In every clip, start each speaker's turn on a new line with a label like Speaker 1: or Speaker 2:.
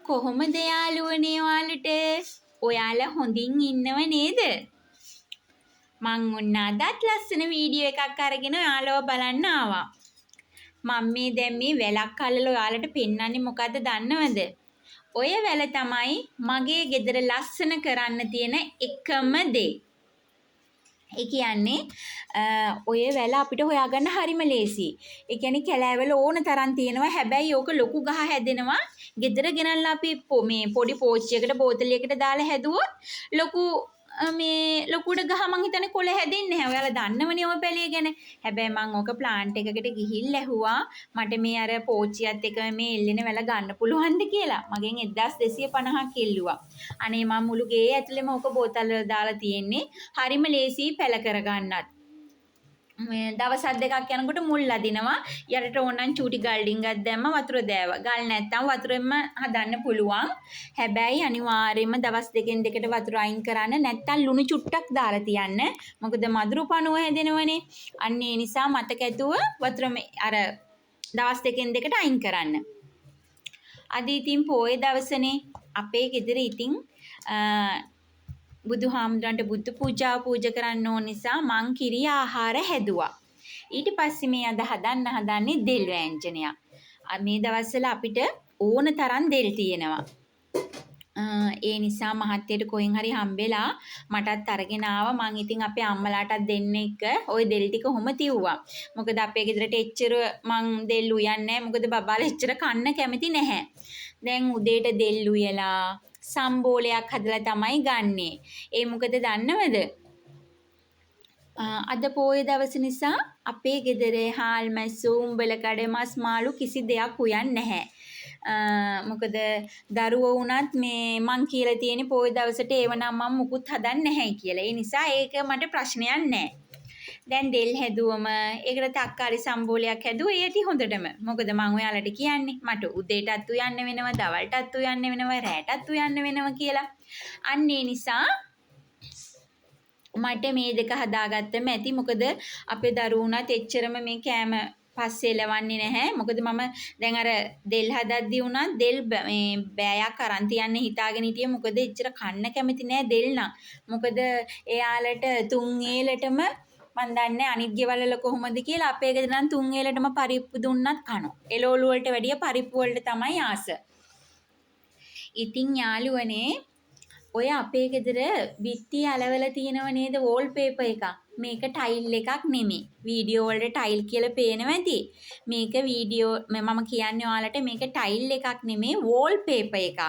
Speaker 1: කොහොමද යාළුවනේ ඔයාලට? ඔයාලා හොඳින් ඉන්නව නේද? මං ඔන්න අදත් ලස්සන වීඩියෝ එකක් අරගෙන ඔයාලව බලන්න ආවා. මම මේ දැන් මේ වැලක් අල්ලලා ඔයාලට පෙන්වන්නේ මොකද්ද දන්නවද? ඔය වැල තමයි මගේ ගෙදර ලස්සන කරන්න තියෙන එකම දේ. ඒ කියන්නේ ඔය වැල අපිට හොයාගන්න හරිම ලේසි. ඒ කියන්නේ කැලෑවල ඕන තරම් තියෙනවා. හැබැයි ඕක ලොකු ගහ හැදෙනවා. ගෙදර ගෙනල්ලා අපි මේ පොඩි පෝච්චියකට බෝතලයකට දාලා හැදුවොත් ලොකුට ගහ මං හිතන්නේ කොළ හැදෙන්නේ නැහැ. ඔයාලා දන්නවනේ ඔය පැලිය ගැන. හැබැයි මං ඕක ප්ලාන්ට් එකකට ගිහිල්ලා ඇහුවා මට මේ අර පෝච්චියත් එක්ක මේ එල්ලෙන වැල ගන්න පුළුවන්ද කියලා. මගෙන් 1250ක් ඉල්ලුවා. අනේ මං මුළු ගේ ඇතුලේම ඕක බෝතල් වල දාලා තියෙන්නේ. හරිම ලේසි පැල කරගන්නත්. මේ දවස් දෙකක් යනකොට මුල් අදිනවා. යටට ඕනනම් චූටි ගල් ඩිංගක් දැම්ම වතුර දෑවා. ගල් නැත්තම් වතුරෙන්ම හදන්න පුළුවන්. හැබැයි අනිවාර්යයෙන්ම දවස් දෙකෙන් දෙකට වතුර අයින් කරන්න. නැත්තම් ලුණු චුට්ටක් දාලා තියන්න. මොකද මදුරු පණුව හැදෙනවනේ. අන්න ඒ නිසා මතක ඇතුව වතුර අර දවස් දෙකෙන් දෙකට අයින් කරන්න. අද ඉතින් පොයේ දවසනේ අපේ ගෙදර ඉතින් බුදුහාමුදුරන්ට බුදු පූජාව පූජා කරන්න ඕන නිසා මං කිරි ආහාර හැදුවා. ඊට පස්සේ මේ අද හදන්නේ දෙල් වෑංජනයක්. මේ දවස්වල අපිට ඕන තරම් දෙල් තියෙනවා. ඒ නිසා මහත්තයට කොහෙන් හරි හම්බෙලා මටත් අරගෙන ආවා. මං ඉතින් අපේ අම්මලාටත් දෙන්න එක ওই දෙල් ටික කොහොම තියුවා. මොකද අපේ ගෙදරට එච්චර මං දෙල් උයන්නේ නැහැ. මොකද බබාලා එච්චර කන්න කැමති නැහැ. දැන් උදේට දෙල් උයලා සම්බෝලයක් හදලා තමයි ගන්නෙ. ඒ මොකද දන්නවද? අද පොයේ දවස නිසා අපේ ගෙදර හාල් මැස්සු උඹලකඩ මස් මාළු කිසි දෙයක් උයන්නේ නැහැ. මොකද දරුවෝ වුණත් මේ මං කියලා තියෙන්නේ පොයේ දවසට ඒවනම් මම මුකුත් හදන්නේ නැහැ කියලා. ඒ නිසා ඒක මට ප්‍රශ්නයක් නැහැ. දැන් දෙල් හැදුවම ඒකට තක්කාරි සම්බෝලයක් හැදුවා. ඒ ඇති හොඳටම. මොකද මම ඔයාලට කියන්නේ මට උදේටත් උයන්න වෙනවා, දවල්ටත් උයන්න වෙනවා, රැටත් උයන්න වෙනවා කියලා. අන්න ඒ නිසා මට මේ දෙක හදාගත්තම ඇති. මොකද අපේ දරුවුණත් එච්චරම මේ කෑම පස්සේ එලවන්නේ නැහැ. මොකද මම දැන් අර දෙල් හදද්දී උනත් දෙල් මේ බෑයක් අරන් තියන්න හිතාගෙන හිටියේ. මොකද එච්චර කන්න කැමති නෑ දෙල් නම්. මොකද එයාලට තුන් ඒලටම මන් දන්නේ අනිත් ගෙවල් වල කොහොමද කියලා. අපේ ගෙදර නම් තුන් ඒලටම පරිප්පු දුන්නත් කනවා. එළවලු වලට වැඩිය පරිප්පු වලට තමයි ආස. ඉතින් යාළුවනේ ඔය අපේ ගෙදර බිත්ති අලවල තියෙනව නේද වෝල් පේපර් එකක්. මේක ටයිල් එකක් නෙමෙයි. වීඩියෝ වලට ටයිල් කියලා පේනවා ඇති. මේක වීඩියෝ මම කියන්නේ ඔයාලට මේක ටයිල් එකක් නෙමෙයි වෝල් පේපර් එකක්.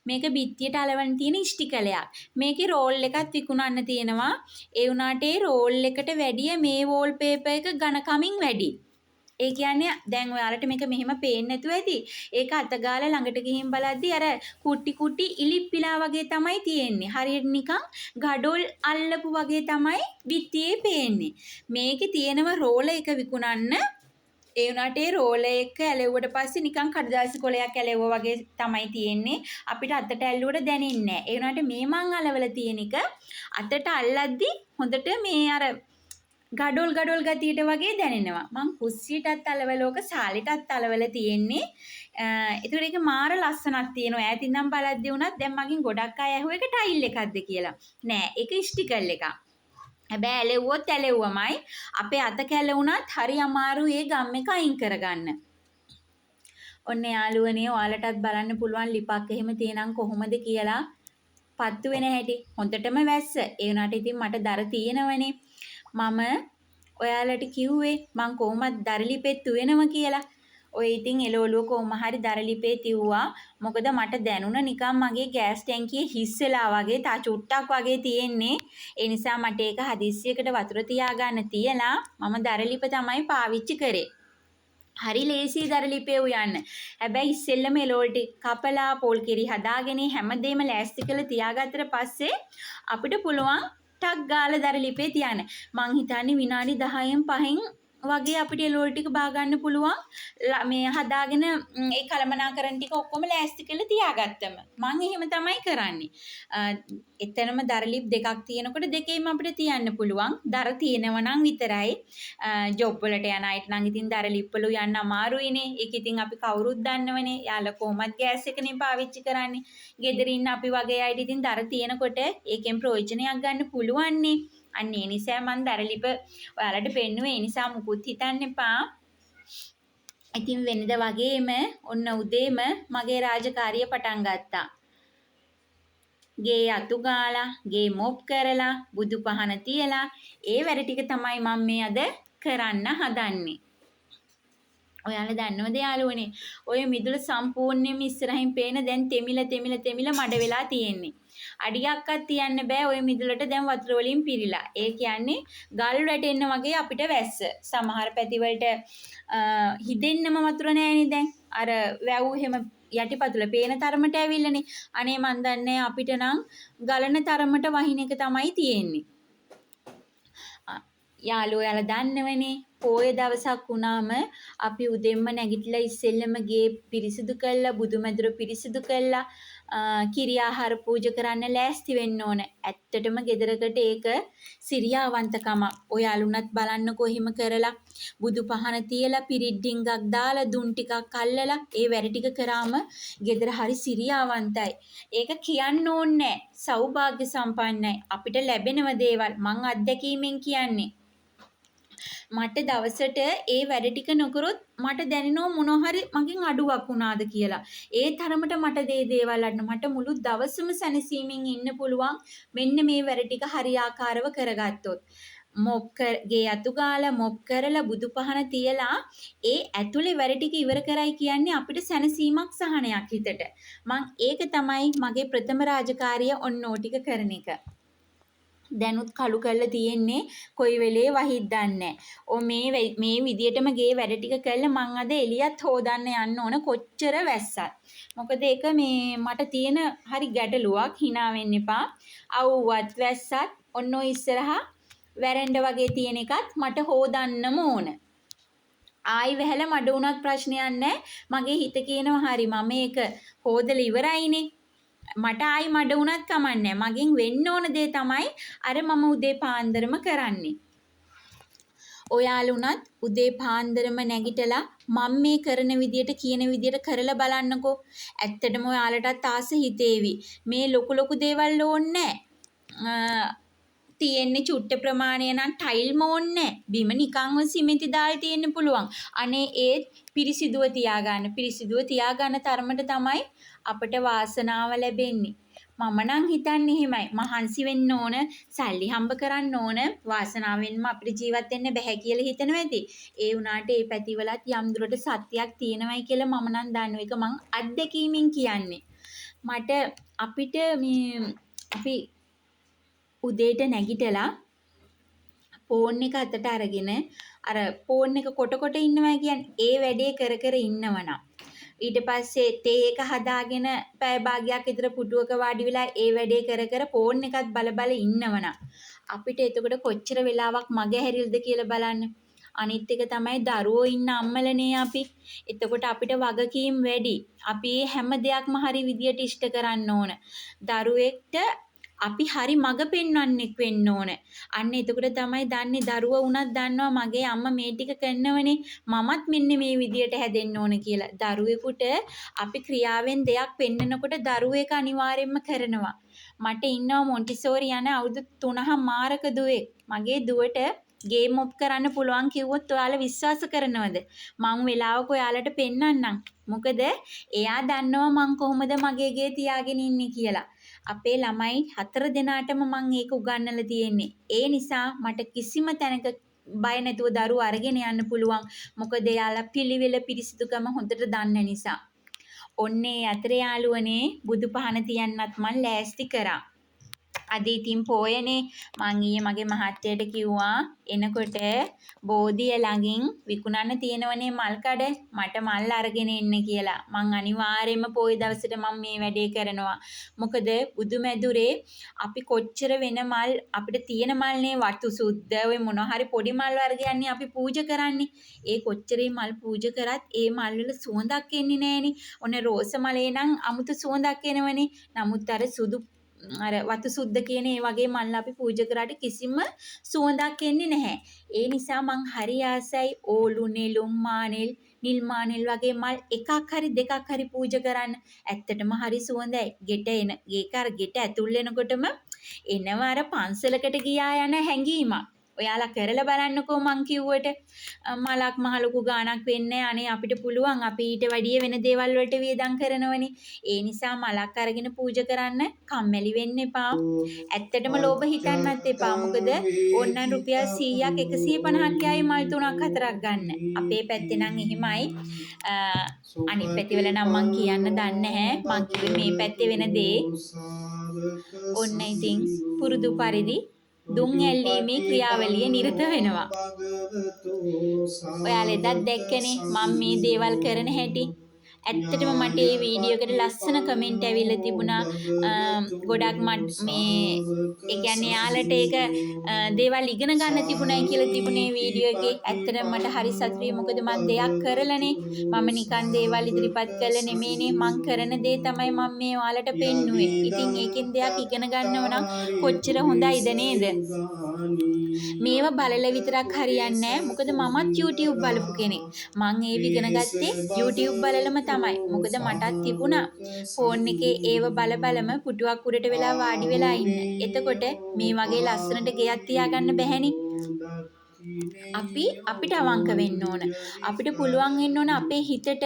Speaker 1: මේක බිත්තියට අලවන්න තියෙන ඉස්ටිකලයක්. මේකේ රෝල් එකක් විකුණන්න තියෙනවා. ඒ වුණාට ඒ රෝල් එකට වැඩිය මේ වෝල් පේපර් එක ඝනකමින් වැඩි. ඒ කියන්නේ දැන් ඔයාලට මේක මෙහෙම පේන්නේ නැතුව ඇති. ඒක අතගාලා ළඟට ගිහින් බලද්දි අර කුටි ඉලිප්පිලා වගේ තමයි තියෙන්නේ. හරියට නිකන් ගඩොල් අල්ලපු වගේ තමයි බිත්තියේ පේන්නේ. මේකේ තියෙනව රෝල එක විකුණන්න. ඒ උනාට ඒ රෝල එක ඇලෙව්වට පස්සේ නිකන් කඩදාසි කොලයක් ඇලෙවුවා වගේ තමයි තියෙන්නේ. අපිට අතට ඇල්ලුවට දැනෙන්නේ නැහැ. ඒ උනාට මේ මං අලවල තියෙන එක අතට අල්ලද්දි හොඳට මේ අර ගඩොල් ගතියට වගේ දැනෙනවා. මං කුස්සියටත් අලවල ඕක සාලෙටත් අලවල තියෙන්නේ. ඒතකොට ඒක මාර ලස්සනක් තියෙනවා. ඈතින් නම් බලද්දී උනත් දැන් මගෙන් ගොඩක් අය ඇහුව එක ටයිල් එකක්ද කියලා. නෑ ඒක ස්ටිකල් එකක්. හැබැයි ඇලෙව්වොත් ඇලෙව්වමයි. අපේ අත කැලුණත් හරි අමාරුයි ඒ ගම් එක අයින් කරගන්න. ඔන්න යාළුවනේ ඔයාලටත් බලන්න පුළුවන් ලිපක් එහෙම තියෙනම් කොහොමද කියලා පත්තු වෙන හැටි. හොඳටම වැස්ස. ඒ වුණාට ඉතින් මට දර තියෙනවනේ. මම ඔයාලට කිව්වේ මං කොහොමද දරලිපෙත් උයනවා කියලා. ඔය ඉතින් එළවලුව කොහොම හරි දරලිපේ තිව්වා. මොකද මට දැනුණ නිකන් මගේ ගෑස් ටැංකියේ හිස් වෙලා වගේ තා චුට්ටක් වගේ තියෙන්නේ. ඒ නිසා මට ඒක හදිස්සියකට වතුර තියාගන්න තියලා මම දරලිප තමයි පාවිච්චි කරේ. හරි ලේසි දරලිපේ උයන්න. හැබැයි ඉස්සෙල්ලම එළවලු ටික කපලා පොල් කිරි හදාගෙන හැමදේම ලෑස්ති කරලා තියාගත්තට පස්සේ අපිට පුළුවන් ටක් ගාලා දරලිපේ තියන්න. මං හිතන්නේ විනාඩි 10න් 5න් වගේ අපිට එළවලු ටික බා ගන්න පුළුවන්. මේ හදාගෙන ඒ කලමනාකරන ටික ඔක්කොම ලෑස්ති කරලා තියාගත්තම. මම එහෙම තමයි කරන්නේ. එතනම දර ලිප් දෙකක් තියෙනකොට දෙකේම අපිට තියන්න පුළුවන්. දර තියෙනව නම් විතරයි. ජොබ් වලට යන අයට නම් ඉතින් දර ලිප් වල යන්න අමාරුයිනේ. ඒක ඉතින් අපි කවුරුත් දන්නවනේ. යාළුවා කොහොමත් ගෑස් එකනේ පාවිච්චි කරන්නේ. ගෙදර ඉන්න අපි වගේ අයට ඉතින් දර තියෙනකොට ඒකෙන් ප්‍රයෝජනයක් ගන්න පුළුවන්නේ. අන්න ඒ නිසා මම දරලිප ඔයාලට පෙන්නුවේ. ඒ නිසා මුකුත් හිතන්න එපා. ඉතින් වෙනද වගේම ඔන්න උදේම මගේ රාජකාරිය පටන් ගත්තා. ගේ අතු ගාලා, ගේ මොප් කරලා, බුදු පහන තියලා ඒ වැඩ ටික තමයි මම මේ අද කරන්න හදන්නේ. ඔයාලා දන්නවද යාළුවනේ? ඔය මිදුල සම්පූර්ණයෙන්ම ඉස්සරහින් පේන දැන් තෙමිල මඩ වෙලා තියෙන්නේ. අඩියක්වත් තියන්න බෑ ඔය මිදුලට දැන් වතුර වලින් පිරීලා. ඒ කියන්නේ ගල් වැටෙන්න වගේ අපිට වැස්ස. සමහර පැතිවලට හිදෙන්නම වතුර නෑනේ දැන්. අර වැව් එහෙම යටිපතුල පේන තරමට ඇවිල්ලානේ. අනේ මන් දන්නේ අපිට නම් ගලන තරමට වහින එක තමයි තියෙන්නේ. යාළුවෝ යාලා දන්නවනේ පොය දවසක් වුණාම අපි උදෙන්ම නැගිටලා ඉස්සෙල්ලම ගේ පිරිසිදු කළා, බුදුමැදුර පිරිසිදු කළා, කිරි ආහාර පූජා කරන්න ලෑස්ති වෙන්න ඕන. ඇත්තටම ගෙදරකට ඒක සිරියාවන්තකමක්. ඔයාලුණත් බලන්නකෝ එහෙම කරලා බුදු පහන තියලා පිරිඩ්ඩින්ගක් දාලා දුන් ටිකක් අල්ලලා ඒ වැඩ ටික කරාම ගෙදර හරි සිරියාවන්තයි. ඒක කියන්න ඕනේ නැහැ. සෞභාග්‍ය සම්පන්නයි. අපිට ලැබෙනව දේවල් මං අත්දැකීමෙන් කියන්නේ. මට දවසට ඒ වැඩ ටික නොකරොත් මට දැනෙනවා මොනවා හරි මගෙන් අඩුවක් වුණාද කියලා. ඒ තරමට මට දේවල් අන්න මට මුළු දවසම සැනසීමෙන් ඉන්න පුළුවන් මෙන්න මේ වැඩ ටික හරියාකාරව කරගත්තොත්. ගේ අතු ගාලා මොප් කරලා බුදු පහන තියලා ඒ ඇතුලේ වැඩ ටික ඉවර කරයි කියන්නේ අපිට සැනසීමක් සහනයක් හිතට. ඒක තමයි මගේ ප්‍රථම රාජකාරිය ඔන්නෝ ටික කරන එක. දැනුත් කළු කරලා තියෙන්නේ කොයි වෙලේ වහිද්ද දන්නේ. මේ විදියටම ගේ වැඩ ටික කළා මං අද එළියත් හොදන්න යන්න ඕන කොච්චර වැස්සත්. මොකද ඒක මේ මට තියෙන හරි ගැටලුවක්. hina වෙන්න එපා. අවුවත් වැස්සත් ඔන්න ඔය ඉස්සරහා වැරෙන්ඩ වගේ තියෙන එකත් මට හොදන්නම ඕන. ආයි වැහැලා මඩ උනත් ප්‍රශ්නයක් නැහැ. මගේ හිත කියනවා හරි මම මේක හොදලා ඉවරයිනේ. මට ආයි මඩ උනත් කමන්නේ. මගෙන් වෙන්න ඕන දේ තමයි අර මම උදේ පාන්දරම කරන්නේ. ඔයාලුණත් උදේ පාන්දරම නැගිටලා මම මේ කරන විදියට කියන විදියට කරලා බලන්නකෝ. ඇත්තටම ඔයාලටත් ආස හිතේවි. මේ ලොකු දේවල් ඕනේ නැහැ. තියෙන්නේ චුට්ට ප්‍රමාණය නම් ටයිල්ම ඕනේ. බිම නිකන්ව සිමෙන්ති දාලා තියෙන්න පුළුවන්. අනේ ඒත් පිරිසිදුව තියාගන්න. පිරිසිදුව තියාගන්න තරමට තමයි අපට වාසනාව ලැබෙන්නේ. මම නම් හිතන්නේ එහෙමයි. මහන්සි වෙන්න ඕන, සල්ලි හම්බ කරන්න ඕන, වාසනාවෙන්ම අපිට ජීවත් වෙන්න බෑ කියලා හිතනවා ඇති. ඒ වුණාට ඒ පැතිවලත් යම් දුරට සත්‍යයක් තියෙනවයි කියලා මම නම් දන්න එක මං අත්දැකීමෙන් කියන්නේ. මට අපිට අපි උදේට නැගිටලා ෆෝන් එක අතට අරගෙන අර ෆෝන් එක කොට ඉන්නවා කියන්නේ ඒ වැඩේ කර ඉන්නවනම් ඊට පස්සේ තේ එක හදාගෙන පැය භාගයක් විතර පුටුවක වාඩි වෙලා ඒ වැඩේ කර ෆෝන් එකත් බල ඉන්නවනම් අපිට එතකොට කොච්චර වෙලාවක් මග හැරිල්ද කියලා බලන්න. අනිත් එක තමයි දරුවෝ ඉන්න අම්මලනේ අපි. එතකොට අපිට වගකීම් වැඩි. අපි හැම දෙයක්ම හරි විදියට ඉෂ්ට කරන්න ඕන. දරුවෙක්ට අපි හරි මග පෙන්වන්නෙක් වෙන්න ඕන. අන්න එතකොට තමයි දන්නේ දරුවා වුණත් දන්නවා මගේ අම්මා මේ ටික කරනවනේ මමත් මෙන්න මේ විදියට හැදෙන්න ඕන කියලා. දරුවෙකුට අපි ක්‍රියාවෙන් දෙයක් පෙන්නනකොට දරුවෝ ඒක අනිවාර්යෙන්ම කරනවා. මට ඉන්නවා මොන්ටිසෝරි යන අවුරුදු 3 මාරක දුවෙක්. මගේ දුවට ගේ මොප් කරන්න පුළුවන් කිව්වොත් ඔයාලා විශ්වාස කරනවද? මං වෙලාවක ඔයාලට පෙන්නන්නම්. මොකද එයා දන්නවා මං කොහොමද මගේ ගේ තියාගෙන ඉන්නේ කියලා. අපේ ළමයි 4 දෙනාටම මං ඒක උගන්වලා තියෙන්නේ. ඒ නිසා මට කිසිම තැනක බය නැතුව දරුවෝ අරගෙන යන්න පුළුවන්. මොකද එයාලා පිළිවෙල පිරිසිදුකම හොඳට දන්න නිසා. ඔන්නේ අතර යාළුවනේ බුදු පහන තියන්නත් මං ලෑස්ති කරා. අද ඉතින් පෝයනේ මං ඊයේ මගේ මහත්තයට කිව්වා එනකොට බෝධිය ළඟින් විකුණන්න තියෙනවනේ මල් කඩ මට මල් අරගෙන එන්න කියලා. මං අනිවාර්යයෙන්ම පෝය දවසට මම මේ වැඩේ කරනවා. මොකද බුදුමැදුරේ අපි කොච්චර වෙන මල් අපිට තියෙන මල්නේ වතු සුද්ධ ඔය මොන හරි පොඩි මල් වර්ගයන්නේ අපි පූජා කරන්නේ. ඒ කොච්චරේ මල් පූජා කරත් ඒ මල් වල සුවඳක් එන්නේ නැහනේ. ඔන්න රෝස මලේ නම් අමුතු සුවඳක් එනවනේ. නමුත් අර සුදු අර වතු සුද්ධ කියන ඒ වගේ මල් අපි පූජා කරාට කිසිම සුවඳක් එන්නේ නැහැ. ඒ නිසා මං හරි ආසයි ඕලු නෙළුම් මානෙල් නිල් මානෙල් වගේ මල් එකක් හරි දෙකක් හරි පූජා කරන්න. ඇත්තටම හරි සුවඳයි. ගෙට එන ඒක අර ගෙට ඇතුල් වෙනකොටම එනවා අර පන්සලකට ගියා යන හැඟීමක්. ඔයාලා කරලා බලන්නකෝ මං කිව්වට මලක් මහ ලොකු ගාණක් වෙන්නේ අනේ අපිට පුළුවන් අපි ඊට වැඩිය වෙන දේවල් වලට වියදම් කරනවනේ. ඒ නිසා මලක් අරගෙන පූජා කරන්න කම්මැලි වෙන්න එපා. ඇත්තටම ලෝභ හිතන්නත් එපා. මොකද ඕනනම් රුපියල් 100ක් 150ක් යයි මල් 3ක් 4ක් ගන්න. අපේ පැත්තේ නම් එහෙමයි. අනිත් පැතිවල නම් මං කියන්න දන්නේ නැහැ. මං කිව්වේ මේ පැත්තේ වෙන දේ. ඔන්න ඉතින් පුරුදු පරිදි දුම් ඇල්ලීමේ ක්‍රියාවලිය නිරත වෙනවා. ඔයාලා එදත් දැක්කනේ මම මේ දේවල් කරන හැටි. ඇත්තටම මට මේ වීඩියෝ එකට ලස්සන කමෙන්ට් ඇවිල්ලා තිබුණා. ගොඩක් මේ ඒ කියන්නේ යාලට ඒක දේවල් ඉගෙන ගන්න තිබුණයි කියලා තිබුණේ වීඩියෝ එකේ. ඇත්තටම මට හරි සතුටුයි. මොකද මම දෙයක් කරලානේ. මම නිකන් දේවල් ඉදිරිපත් කළා නෙමෙයිනේ. මං කරන දේ තමයි මම මේ ඔයාලට පෙන්නුවේ. ඉතින් ඒකෙන් දෙයක් ඉගෙන ගන්නව නම් කොච්චර හොඳයිද නේද? මේවා බලලා විතරක් හරියන්නේ නැහැ. මොකද මමත් YouTube බලපු කෙනෙක්. මං ඒව ඉගෙන ගත්තේ YouTube බලලම තමයි. මොකද මටත් තිබුණා ෆෝන් එකේ ඒව බලම පුටුවක් උඩට වෙලා වාඩි වෙලා ඉන්න. එතකොට මේ වගේ ලස්සනට ගෙයක් තියාගන්න බැහැනේ. අපිට අවංක වෙන්න ඕන. අපිට පුළුවන් වෙන්න ඕන අපේ හිතට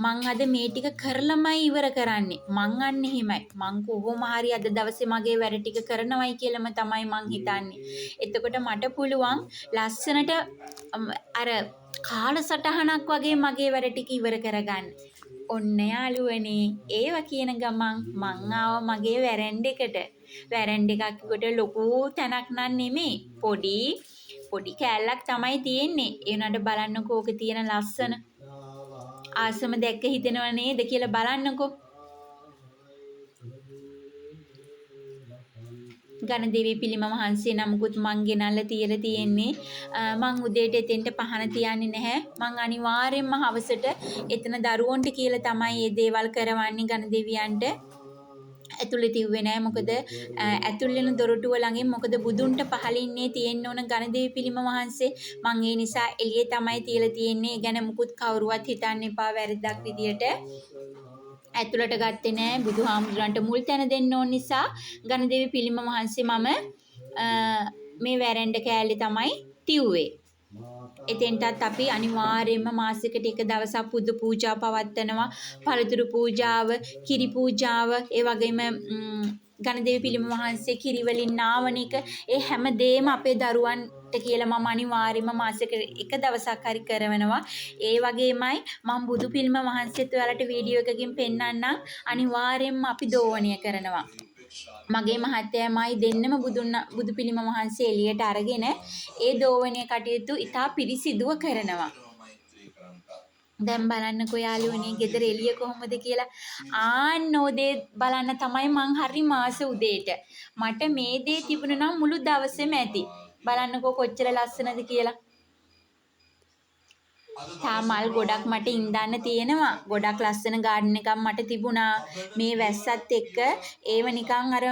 Speaker 1: මං අද මේ ටික කරලමයි ඉවර කරන්නේ. මං අන්න එහෙමයි. මං කොහොම හරි අද දවසේ මගේ වැඩ ටික කරනවයි කියලාම තමයි මං හිතන්නේ. එතකොට මට පුළුවන් ලස්සනට අර කාලසටහනක් වගේ මගේ වැඩ ටික ඉවර කරගන්න. ඔන්න යාළුවනේ ඒව කියන ගමන් මං ආවා මගේ වැරැන්ඩ් එකට. වැරැන්ඩ් එකක් කොට ලොකු තැනක් නන් නෙමෙයි. පොඩි කෑල්ලක් තමයි තියෙන්නේ. ඒ උනට බලන්නකෝ ඕකේ තියෙන ලස්සන. ආසම දැක්ක හිතෙනව නේද කියලා බලන්නකෝ. ගණදේවී පිළිම වහන්සේ නමකුත් මං ගෙනල්ලා තියලා තියෙන්නේ. මං උදේට එතෙන්ට පහන තියන්නේ නැහැ. මං අනිවාර්යෙන්ම හවසට එතන දරුවන්ට කියලා තමයි මේ දේවල් කරවන්නේ ගණදේවියන්ට. ඇතුළේ තිව්වේ නැහැ. මොකද ඇතුල් වෙන දොරටුව ළඟින් මොකද බුදුන්ට පහලින්නේ තියෙන්න ඕන ගණදේවී පිළිම වහන්සේ. මං ඒ නිසා එළියේ තමයි තියලා තියෙන්නේ. ඒ ගැන මුකුත් කවුරුවත් හිතන්න එපා වැරද්දක් විදියට. ඇතුළට ගත්තේ නෑ. බුදුහාමුදුරන්ට මුල් තැන දෙන්න ඕන නිසා ගණදේවී පිළිම වහන්සේ මම මේ වැරැන්ඩ කෑල්ලේ තමයි තිව්වේ. එතෙන්ටත් අපි අනිවාර්යයෙන්ම මාසෙකට එක දවසක් පුද පූජා පවත්වනවා. පළතුරු පූජාව, කිරි පූජාව, ඒ වගේම ගණදේවී පිළිම වහන්සේ කිරි වලින් නාවන එක, ඒ හැම දෙයක්ම අපේ දරුවන්ට කියලා මම අනිවාර්යයෙන්ම මාසෙකට එක දවසක් හරි කරවනවා. ඒ වගේමයි මම බුදු පිළිම වහන්සේත් ඔයාලට වීඩියෝ එකකින් පෙන්නන්නම්. අනිවාර්යයෙන්ම අපි දෝවණය කරනවා. මගේ මහත්තයාමයි දෙන්නම බුදු පිළිම වහන්සේ එළියට අරගෙන ඒ දෝවණය කටයුතු ඉතා පිරිසිදුව කරනවා. දැන් බලන්නකෝ යාළුවනේ ගෙදර එළිය කොහොමද කියලා. ආන්නෝදේ බලන්න තමයි මං හරි මාස උදේට. මට මේ දේ තිබුණා නම් මුළු දවසේම ඇති. බලන්නකෝ කොච්චර ලස්සනද කියලා. මල් ගොඩක් මට ඉඳන්න තියෙනවා. ගොඩක් ලස්සන ගාඩන් එකක් මට තිබුණා. මේ වැස්සත් එක්ක ඒව නිකන් අර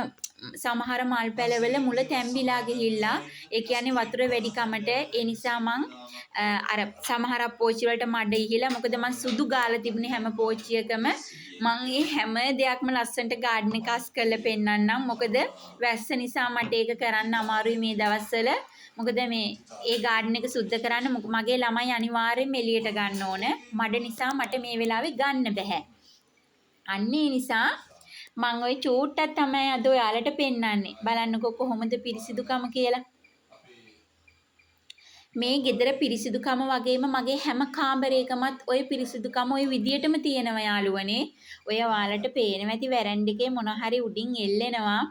Speaker 1: සමහර මල් පැලවල මුල තැම්බිලා ගිහිල්ලා ඒ කියන්නේ වතුර වැඩි කමට ඒ නිසා මං අර සමහර පෝච්චි වලට මඩ ඉහිලා මොකද මං සුදු ගාලා තිබුණේ හැම පෝච්චියකම මං මේ හැම දෙයක්ම ලස්සනට ගාඩන් එක අස් කරලා පෙන්නන්නම් මොකද වැස්ස නිසා මට ඒක කරන්න අමාරුයි මේ දවස්වල මොකද මේ ඒ ගාඩන් එක සුද්ධ කරන්න මගේ ළමයි අනිවාර්යෙන්ම එළියට ගන්න ඕන මඩ නිසා මට මේ වෙලාවේ ගන්න බෑ අන්න ඒ නිසා මං ওই චූට්ටක් තමයි අද ඔයාලට පෙන්නන්නේ. බලන්නකෝ කොහොමද පිරිසිදුකම කියලා. මේ ගෙදර පිරිසිදුකම වගේම මගේ හැම කාමරයකමත් ওই පිරිසිදුකම ওই විදියටම තියෙනවා යාළුවනේ. ඔය ඔයාලට පේනවා ඇති වැරැන්ඩ් එකේ මොන හරි උඩින් එල්ලෙනවා.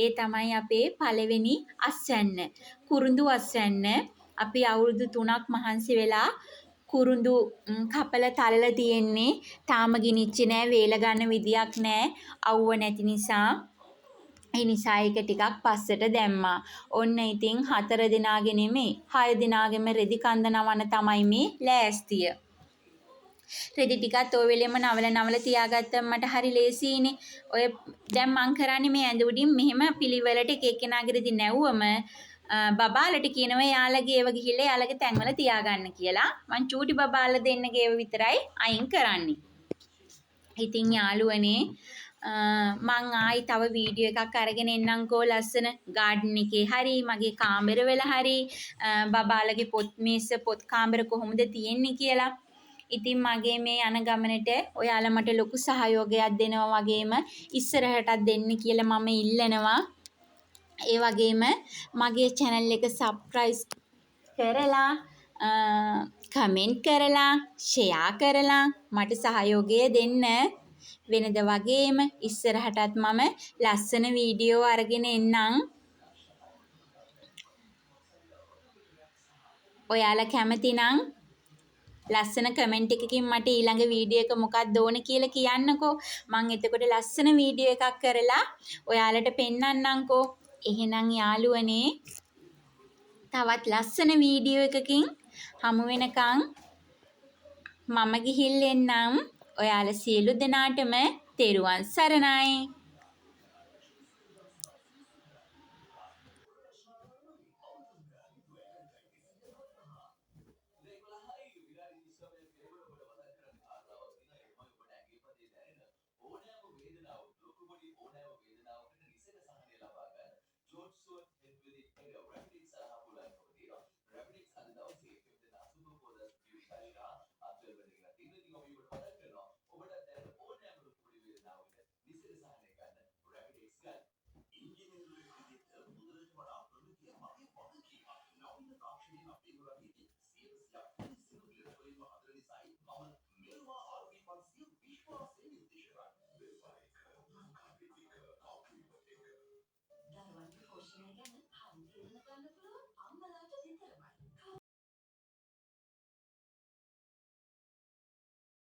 Speaker 1: ඒ තමයි අපේ පළවෙනි අස්වැන්න. කුරුඳු අස්වැන්න. අපි අවුරුදු 3ක් මහන්සි වෙලා කුරුඳු කපල තලලා තියෙන්නේ. තාම ගිනිච්චේ නෑ, වේල ගන්න විදියක් නෑ. අවුව නැති නිසා. ඒ නිසා ඒක ටිකක් පස්සට දැම්මා. ඔන්න ඉතින් 4 දිනාගේ නෙමෙයි 6 දිනාගෙම රෙදි කන්ද නවන්න තමයි මේ ලෑස්තිය. රෙදි ටිකත් ඔය වෙලෙම නවල තියාගත්තම මට හරි ලේසියිනේ. ඔය දැන් මං කරන්නේ මේ ඇඳ උඩින් මෙහෙම පිළිවෙලට එක එක්කෙනාගේ රෙදි නැවුවම බබාලට කියනවා යාළගේ ඒව ගිහිල්ලා යාළගේ තැන්වල තියාගන්න කියලා. මං චූටි බබාලා දෙන්නගේ ඒව විතරයි අයින් කරන්නේ. ඉතින් යාළුවනේ මං ආයි තව වීඩියෝ එකක් අරගෙන එන්නම්කෝ ලස්සන ගාඩන් එකේ හරි මගේ කාමරවල හරි බබාලගේ පොත් මේස පොත් කාමර කොහොමද තියෙන්නේ කියලා. ඉතින් මගේ මේ යන ගමනට ඔයාලා මට ලොකු සහයෝගයක් දෙනවා වගේම ඉස්සරහටත් දෙන්න කියලා මම ඉල්ලනවා. ඒ වගේම මගේ channel එක subscribe කරලා කමෙන්ට් කරලා ෂෙයා කරලා මට සහයෝගය දෙන්න. වෙනද වගේම ඉස්සරහටත් මම ලස්සන වීඩියෝ අරගෙන එන්නම්. ඔයාලා කැමති නම් ලස්සන කමෙන්ට් එකකින් මට ඊළඟ වීඩියෝ එක මොකක්ද ඕන කියලා කියන්නකෝ. මම එතකොට ලස්සන වීඩියෝ එකක් කරලා ඔයාලට පෙන්නන්නම්කෝ. එහෙනම් යාළුවනේ තවත් ලස්සන වීඩියෝ එකකින් හමු වෙනකන් මම ගිහිල්ලා එන්නම්. ඔයාලා සියලු දෙනාටම තෙරුවන් සරණයි.